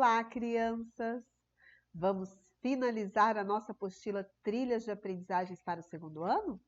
Olá, crianças! Vamos finalizar a nossa apostila Trilhas de Aprendizagens para o segundo ano?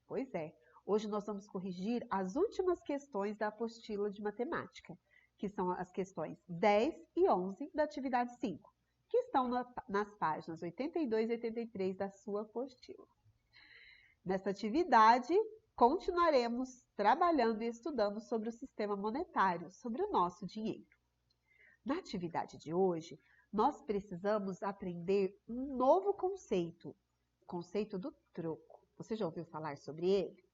Pois é, hoje nós vamos corrigir as últimas questões da apostila de matemática, que são as questões 10 e 11 da atividade 5, que estão nas páginas 82 e 83 da sua apostila. Nessa atividade, continuaremos trabalhando e estudando sobre o sistema monetário, sobre o nosso dinheiro. Na atividade de hoje, nós precisamos aprender um novo conceito, o conceito do troco. Você já ouviu falar sobre ele?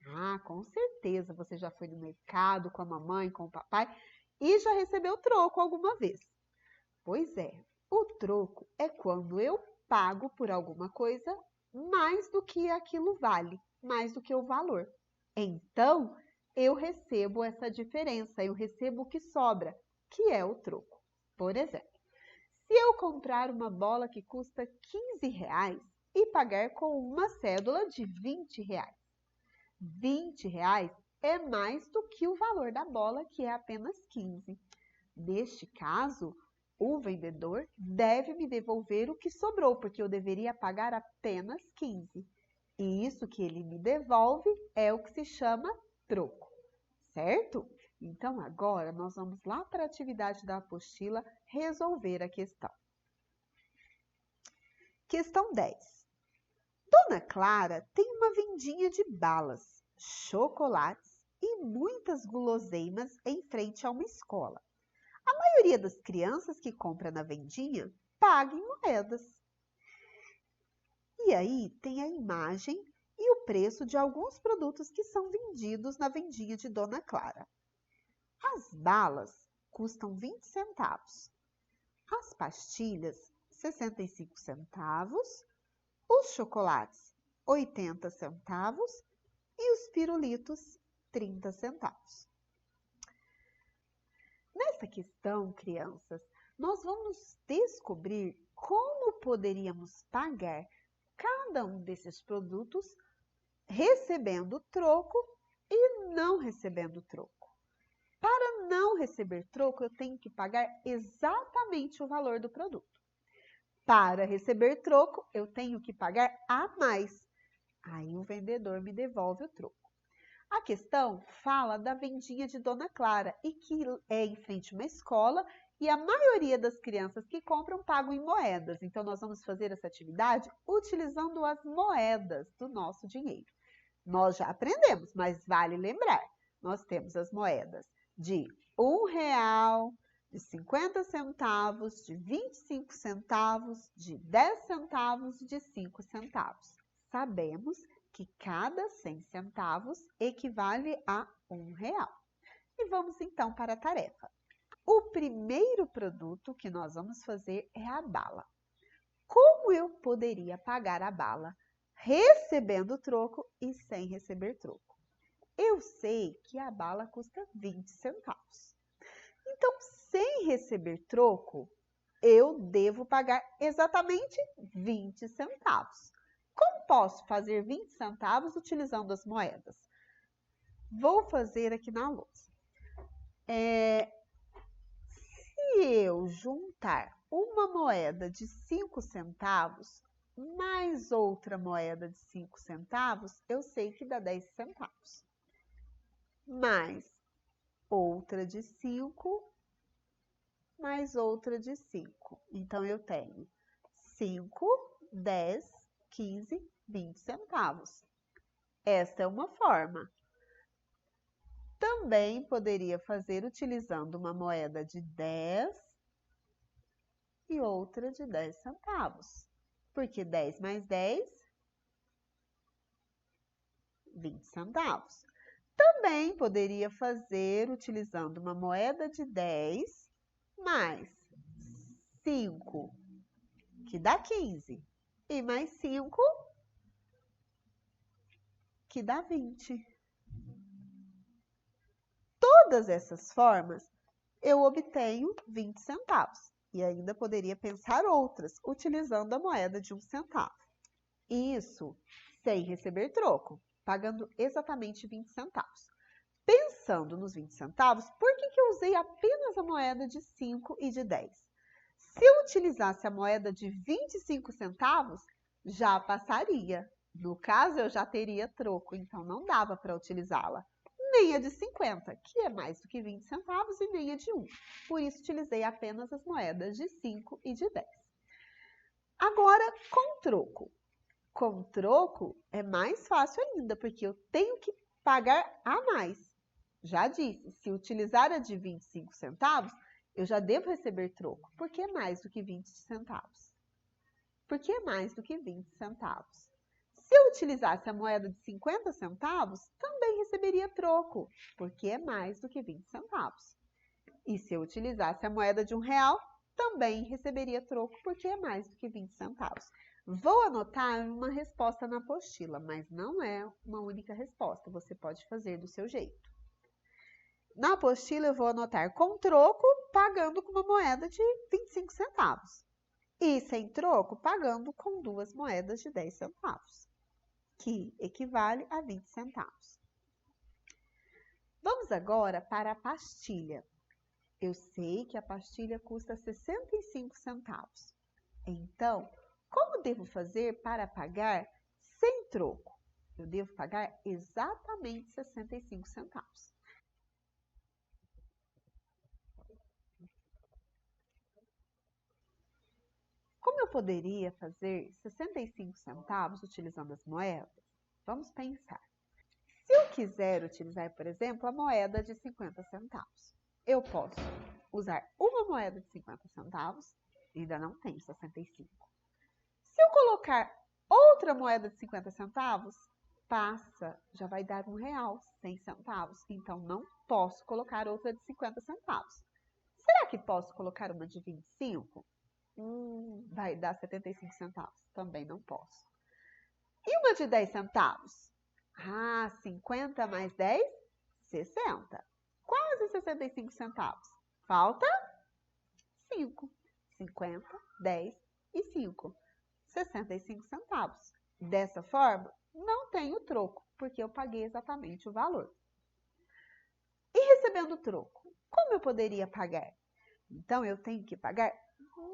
Ah, com certeza você já foi no mercado com a mamãe, com o papai e já recebeu troco alguma vez. Pois é, o troco é quando eu pago por alguma coisa mais do que aquilo vale, mais do que o valor. Então, eu recebo essa diferença, eu recebo o que sobra, que é o troco. Por exemplo, se eu comprar uma bola que custa R$15 e pagar com uma cédula de R$20, R$20 é mais do que o valor da bola, que é apenas 15. Neste caso, o vendedor deve me devolver o que sobrou, porque eu deveria pagar apenas 15. E isso que ele me devolve é o que se chama troco, certo? Então, agora, nós vamos lá para a atividade da apostila resolver a questão. Questão 10. Dona Clara tem uma vendinha de balas, chocolates e muitas guloseimas em frente a uma escola. A maioria das crianças que compra na vendinha paga em moedas. E aí tem a imagem e o preço de alguns produtos que são vendidos na vendinha de Dona Clara. As balas custam 20 centavos, as pastilhas 65 centavos, os chocolates 80 centavos e os pirulitos 30 centavos. Nessa questão, crianças, nós vamos descobrir como poderíamos pagar cada um desses produtos recebendo troco e não recebendo troco. Para não receber troco, eu tenho que pagar exatamente o valor do produto. Para receber troco, eu tenho que pagar a mais. Aí o vendedor me devolve o troco. A questão fala da vendinha de Dona Clara e que é em frente a uma escola e a maioria das crianças que compram pagam em moedas. Então, nós vamos fazer essa atividade utilizando as moedas do nosso dinheiro. Nós já aprendemos, mas vale lembrar, nós temos as moedas de R$1, de 50 centavos, de 25 centavos, de 10 centavos e de 5 centavos. Sabemos que cada 100 centavos equivale a R$1. E vamos então para a tarefa. O primeiro produto que nós vamos fazer é a bala. Como eu poderia pagar a bala recebendo troco e sem receber troco? Eu sei que a bala custa 20 centavos. Então, sem receber troco, eu devo pagar exatamente 20 centavos. Como posso fazer 20 centavos utilizando as moedas? Vou fazer aqui na lousa. Se eu juntar uma moeda de 5 centavos mais outra moeda de 5 centavos, eu sei que dá 10 centavos. Mais outra de 5, mais outra de 5. Então, eu tenho 5, 10, 15, 20 centavos. Esta é uma forma. Também poderia fazer utilizando uma moeda de 10 e outra de 10 centavos. Porque 10 mais 10, 20 centavos. Também poderia fazer utilizando uma moeda de 10 mais 5, que dá 15, e mais 5, que dá 20. Todas essas formas, eu obtenho 20 centavos. E ainda poderia pensar outras, utilizando a moeda de 1 centavo. Isso sem receber troco, pagando exatamente 20 centavos. Pensando nos 20 centavos, por que eu usei apenas a moeda de 5 e de 10? Se eu utilizasse a moeda de 25 centavos, já passaria. No caso, eu já teria troco, então não dava para utilizá-la. Nem a de 50, que é mais do que 20 centavos, e nem a de 1. Por isso, utilizei apenas as moedas de 5 e de 10. Agora, com troco. Com troco é mais fácil ainda, porque eu tenho que pagar a mais. Já disse, se utilizar a de 25 centavos, eu já devo receber troco, porque é mais do que 20 centavos. Porque é mais do que 20 centavos. Se eu utilizasse a moeda de 50 centavos, também receberia troco, porque é mais do que 20 centavos. E se eu utilizasse a moeda de R$1, também receberia troco, porque é mais do que 20 centavos. Vou anotar uma resposta na apostila, mas não é uma única resposta, você pode fazer do seu jeito. Na apostila eu vou anotar com troco, pagando com uma moeda de 25 centavos. E sem troco, pagando com 2 moedas de 10 centavos, que equivale a 20 centavos. Vamos agora para a pastilha. Eu sei que a pastilha custa 65 centavos. Então, como devo fazer para pagar sem troco? Eu devo pagar exatamente 65 centavos. Como eu poderia fazer 65 centavos utilizando as moedas? Vamos pensar. Se eu quiser utilizar, por exemplo, a moeda de 50 centavos, eu posso usar uma moeda de 50 centavos, ainda não tenho 65. Se eu colocar outra moeda de 50 centavos, passa, já vai dar R$1, 100 centavos. Então, não posso colocar outra de 50 centavos. Será que posso colocar uma de 25? Vai dar 75 centavos. Também não posso. E uma de 10 centavos? 50 mais 10, 60. Quase 65 centavos. Falta 5. 50, 10 e 5. 65 centavos. Dessa forma, não tenho troco, porque eu paguei exatamente o valor. E recebendo troco, como eu poderia pagar? Então, eu tenho que pagar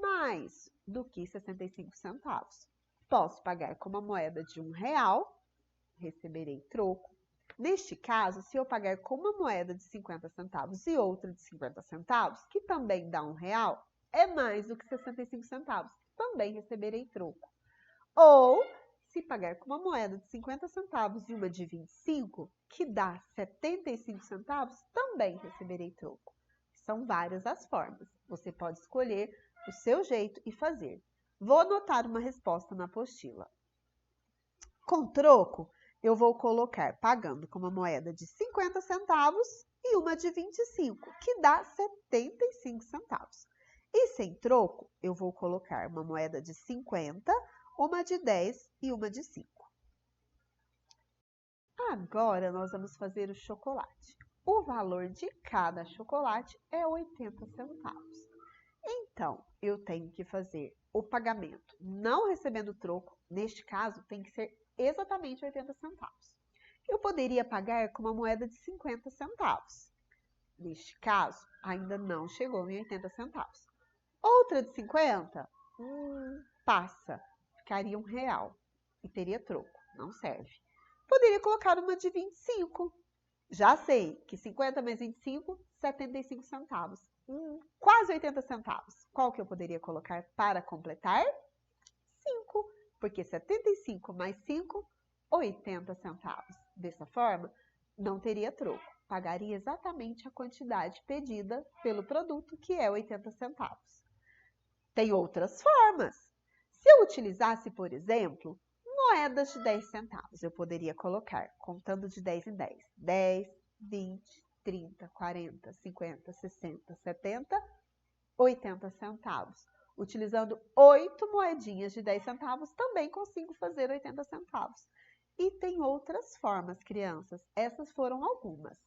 mais do que 65 centavos. Posso pagar com uma moeda de R$1, receberei troco. Neste caso, se eu pagar com uma moeda de 50 centavos e outra de 50 centavos, que também dá R$1, é mais do que 65 centavos. Também receberei troco. Ou, se pagar com uma moeda de 50 centavos e uma de 25, que dá 75 centavos, também receberei troco. São várias as formas. Você pode escolher o seu jeito e fazer. Vou anotar uma resposta na apostila. Com troco, eu vou colocar pagando com uma moeda de 50 centavos e uma de 25, que dá 75 centavos. E sem troco, eu vou colocar uma moeda de 50, uma de 10 e uma de 5. Agora, nós vamos fazer o chocolate. O valor de cada chocolate é 80 centavos. Então, eu tenho que fazer o pagamento não recebendo troco. Neste caso, tem que ser exatamente 80 centavos. Eu poderia pagar com uma moeda de 50 centavos. Neste caso, ainda não chegou em 80 centavos. Outra de 50, passa, ficaria R$1 e teria troco, não serve. Poderia colocar uma de 25. Já sei que 50 mais 25, 75 centavos. Quase 80 centavos. Qual que eu poderia colocar para completar? 5, porque 75 mais 5, 80 centavos. Dessa forma, não teria troco. Pagaria exatamente a quantidade pedida pelo produto, que é 80 centavos. Tem outras formas. Se eu utilizasse, por exemplo, moedas de 10 centavos, eu poderia colocar, contando de 10 em 10, 10, 20, 30, 40, 50, 60, 70, 80 centavos. Utilizando 8 moedinhas de 10 centavos, também consigo fazer 80 centavos. E tem outras formas, crianças. Essas foram algumas.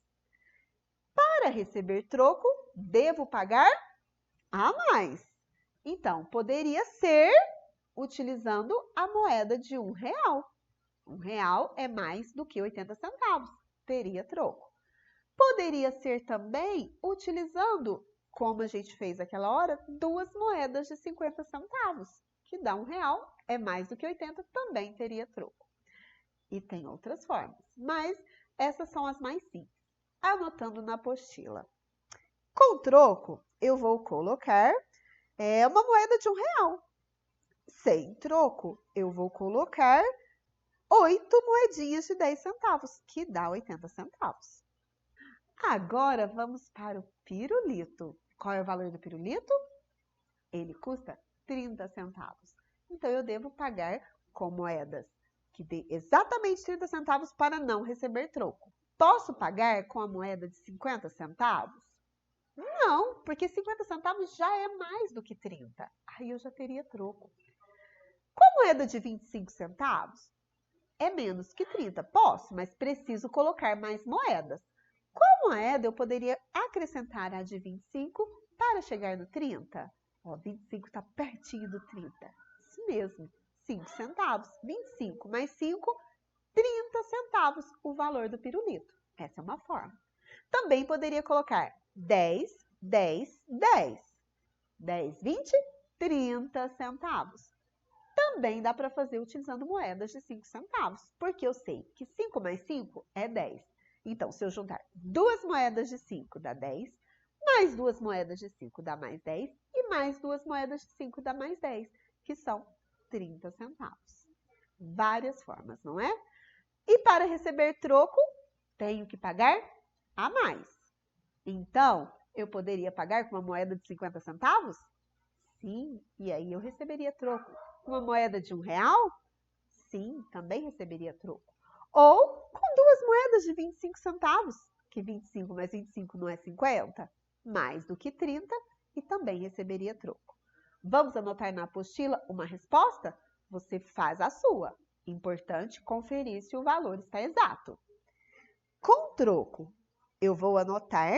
Para receber troco, devo pagar a mais. Então, poderia ser utilizando a moeda de R$1. R$1 é mais do que 80 centavos. Teria troco. Poderia ser também utilizando como a gente fez aquela hora, 2 moedas de 50 centavos, que dá R$1, é mais do que 80, também teria troco. E tem outras formas, mas essas são as mais simples. Anotando na apostila. Com troco, eu vou colocar uma moeda de R$1. Sem troco, eu vou colocar 8 moedinhas de 10 centavos, que dá 80 centavos. Agora, vamos para o pirulito. Qual é o valor do pirulito? Ele custa 30 centavos. Então, eu devo pagar com moedas que dê exatamente 30 centavos para não receber troco. Posso pagar com a moeda de 50 centavos? Não, porque 50 centavos já é mais do que 30. Aí eu já teria troco. Com a moeda de 25 centavos, é menos que 30. Posso, mas preciso colocar mais moedas. Com a moeda, eu poderia acrescentar a de 25 para chegar no 30. Ó, 25 está pertinho do 30. Isso mesmo, 5 centavos. 25 mais 5, 30 centavos, o valor do pirulito. Essa é uma forma. Também poderia colocar 10, 10, 10. 10, 20, 30 centavos. Também dá para fazer utilizando moedas de 5 centavos, porque eu sei que 5 mais 5 é 10. Então, se eu juntar 2 moedas de 5 dá 10, mais 2 moedas de 5 dá mais 10, e mais 2 moedas de 5 dá mais 10, que são 30 centavos. Várias formas, não é? E para receber troco, tenho que pagar a mais. Então, eu poderia pagar com uma moeda de 50 centavos? Sim, e aí eu receberia troco. Uma moeda de R$1? Sim, também receberia troco. Ou com 2 moedas de 25 centavos, que 25 mais 25 não é 50? Mais do que 30 e também receberia troco. Vamos anotar na apostila uma resposta? Você faz a sua. Importante conferir se o valor está exato. Com troco, eu vou anotar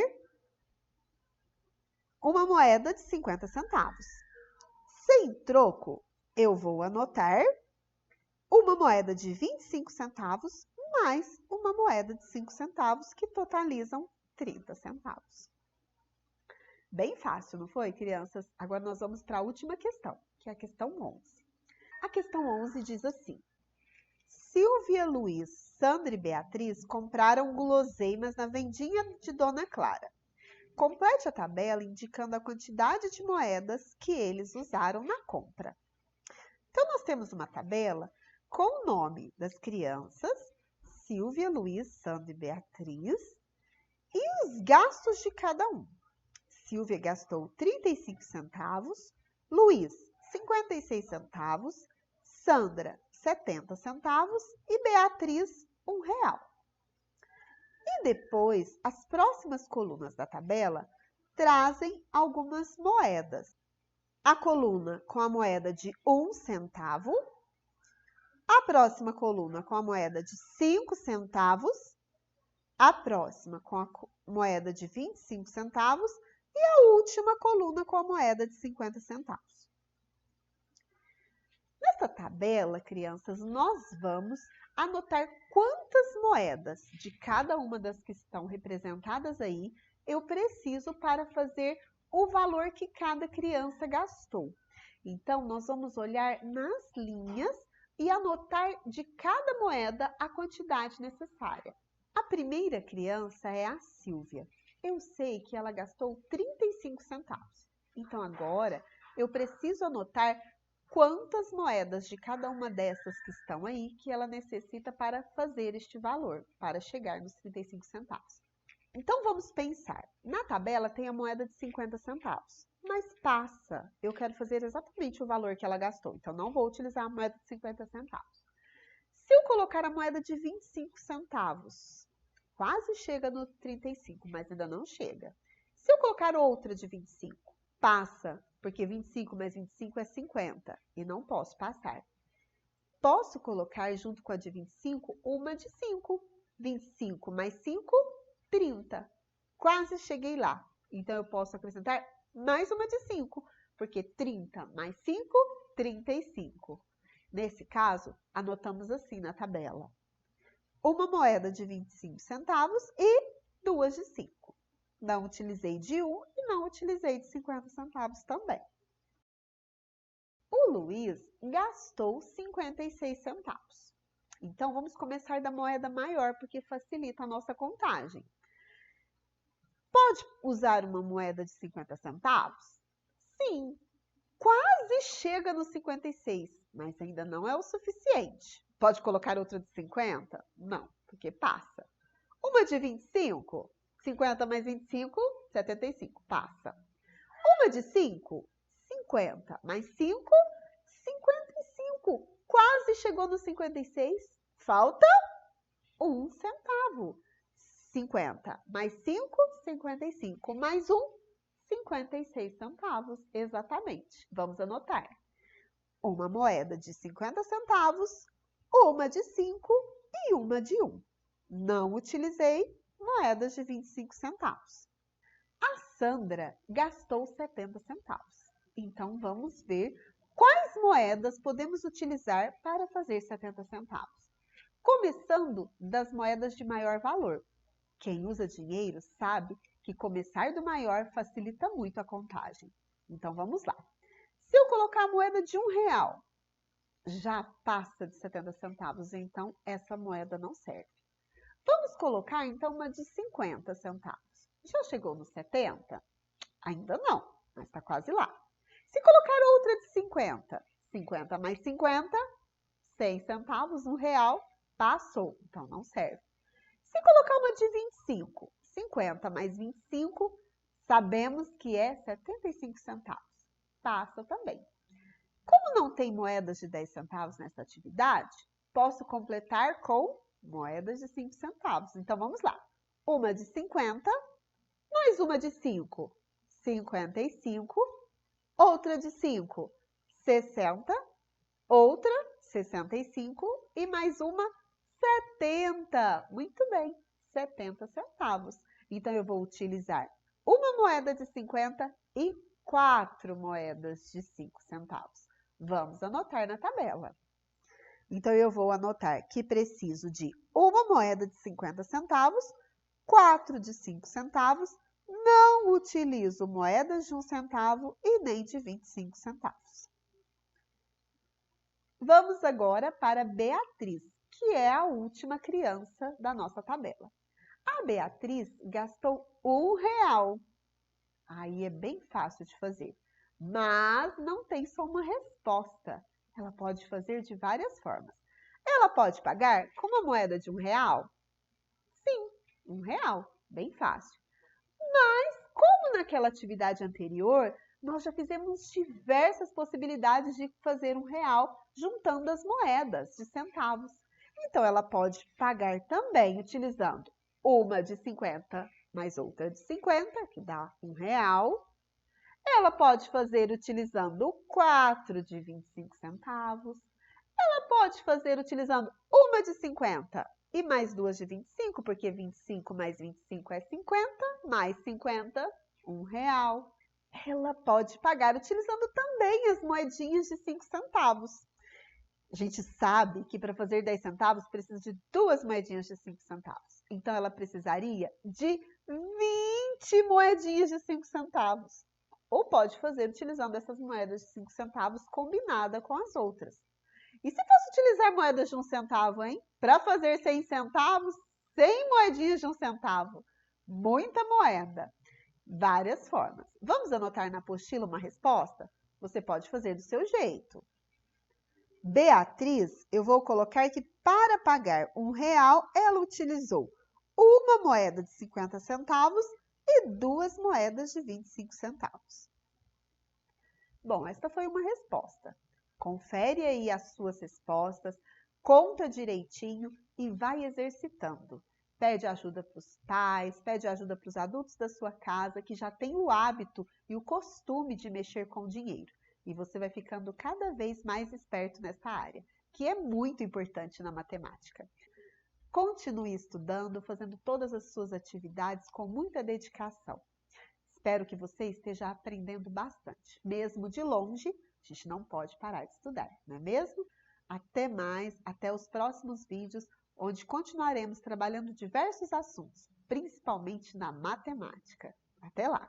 uma moeda de 50 centavos. Sem troco, eu vou anotar uma moeda de 25 centavos mais uma moeda de 5 centavos, que totalizam 30 centavos. Bem fácil, não foi, crianças? Agora nós vamos para a última questão, que é a questão 11. A questão 11 diz assim: Silvia, Luiz, Sandra e Beatriz compraram guloseimas na vendinha de Dona Clara. Complete a tabela indicando a quantidade de moedas que eles usaram na compra. Então, nós temos uma tabela com o nome das crianças, Silvia, Luiz, Sandra e Beatriz, e os gastos de cada um. Silvia gastou 35 centavos, Luiz, 56 centavos, Sandra, 70 centavos e Beatriz, R$1. E depois, as próximas colunas da tabela trazem algumas moedas. A coluna com a moeda de 1 centavo, a próxima coluna com a moeda de 5 centavos, a próxima com a moeda de 25 centavos e a última coluna com a moeda de 50 centavos. Nessa tabela, crianças, nós vamos anotar quantas moedas de cada uma das que estão representadas aí eu preciso para fazer o valor que cada criança gastou. Então, nós vamos olhar nas linhas e anotar de cada moeda a quantidade necessária. A primeira criança é a Silvia. Eu sei que ela gastou 35 centavos. Então, agora, eu preciso anotar quantas moedas de cada uma dessas que estão aí que ela necessita para fazer este valor, para chegar nos 35 centavos. Então, vamos pensar. Na tabela tem a moeda de 50 centavos, mas passa. Eu quero fazer exatamente o valor que ela gastou, então não vou utilizar a moeda de 50 centavos. Se eu colocar a moeda de 25 centavos, quase chega no 35, mas ainda não chega. Se eu colocar outra de 25, passa, porque 25 mais 25 é 50 e não posso passar. Posso colocar junto com a de 25 uma de 5. 25 mais 5, 30. Quase cheguei lá. Então, eu posso acrescentar mais uma de 5, porque 30 mais 5, 35. Nesse caso, anotamos assim na tabela: uma moeda de 25 centavos e 2 de 5. Não utilizei de 1 e não utilizei de 50 centavos também. O Luiz gastou 56 centavos. Então, vamos começar da moeda maior, porque facilita a nossa contagem. Pode usar uma moeda de 50 centavos? Sim, quase chega nos 56, mas ainda não é o suficiente. Pode colocar outra de 50? Não, porque passa. Uma de 25? 50 mais 25, 75, passa. Uma de 5? 50 mais 5, 55. Quase chegou nos 56. Falta 1 centavo. 50 mais 5, 55. Mais 1, 56 centavos. Exatamente. Vamos anotar. Uma moeda de 50 centavos, uma de 5 e uma de 1. Não utilizei moedas de 25 centavos. A Sandra gastou 70 centavos. Então, vamos ver quais moedas podemos utilizar para fazer 70 centavos. Começando das moedas de maior valor. Quem usa dinheiro sabe que começar do maior facilita muito a contagem. Então, vamos lá. Se eu colocar a moeda de R$1, já passa de 70 centavos, então essa moeda não serve. Vamos colocar, então, uma de 50 centavos. Já chegou nos 70? Ainda não, mas está quase lá. Se colocar outra de 50, 50 mais 50, 100 centavos, R$1, passou, então não serve. Se colocar uma de 25, 50 mais 25, sabemos que é 75 centavos. Passa também. Como não tem moedas de 10 centavos nessa atividade, posso completar com moedas de 5 centavos. Então, vamos lá. Uma de 50, mais uma de 5, 55. Outra de 5, 60. Outra, 65. E mais uma, 70. Muito bem, 70 centavos. Então, eu vou utilizar uma moeda de 50 e 4 moedas de 5 centavos. Vamos anotar na tabela. Então, eu vou anotar que preciso de uma moeda de 50 centavos, 4 de 5 centavos, não utilizo moedas de 1 centavo e nem de 25 centavos. Vamos agora para Beatriz, que é a última criança da nossa tabela. A Beatriz gastou R$1. Aí é bem fácil de fazer, mas não tem só uma resposta. Ela pode fazer de várias formas. Ela pode pagar com uma moeda de R$1? Sim, R$1, bem fácil. Mas, como naquela atividade anterior, nós já fizemos diversas possibilidades de fazer R$1 juntando as moedas de centavos. Então, ela pode pagar também utilizando uma de 50 mais outra de 50, que dá R$1. Ela pode fazer utilizando 4 de 25 centavos. Ela pode fazer utilizando uma de 50 e mais duas de 25, porque 25 mais 25 é 50, mais 50, R$1. Ela pode pagar utilizando também as moedinhas de 5 centavos. A gente sabe que para fazer 10 centavos precisa de duas moedinhas de 5 centavos. Então, ela precisaria de 20 moedinhas de 5 centavos. Ou pode fazer utilizando essas moedas de 5 centavos combinada com as outras. E se fosse utilizar moedas de 1 centavo, hein? Para fazer 100 centavos, 100 moedinhas de 1 centavo. Muita moeda. Várias formas. Vamos anotar na apostila uma resposta? Você pode fazer do seu jeito. Beatriz, eu vou colocar que para pagar R$1, ela utilizou uma moeda de 50 centavos e duas moedas de 25 centavos. Bom, esta foi uma resposta. Confere aí as suas respostas, conta direitinho e vai exercitando. Pede ajuda para os pais, pede ajuda para os adultos da sua casa que já têm o hábito e o costume de mexer com dinheiro. E você vai ficando cada vez mais esperto nessa área, que é muito importante na matemática. Continue estudando, fazendo todas as suas atividades com muita dedicação. Espero que você esteja aprendendo bastante. Mesmo de longe, a gente não pode parar de estudar, não é mesmo? Até mais, até os próximos vídeos, onde continuaremos trabalhando diversos assuntos, principalmente na matemática. Até lá!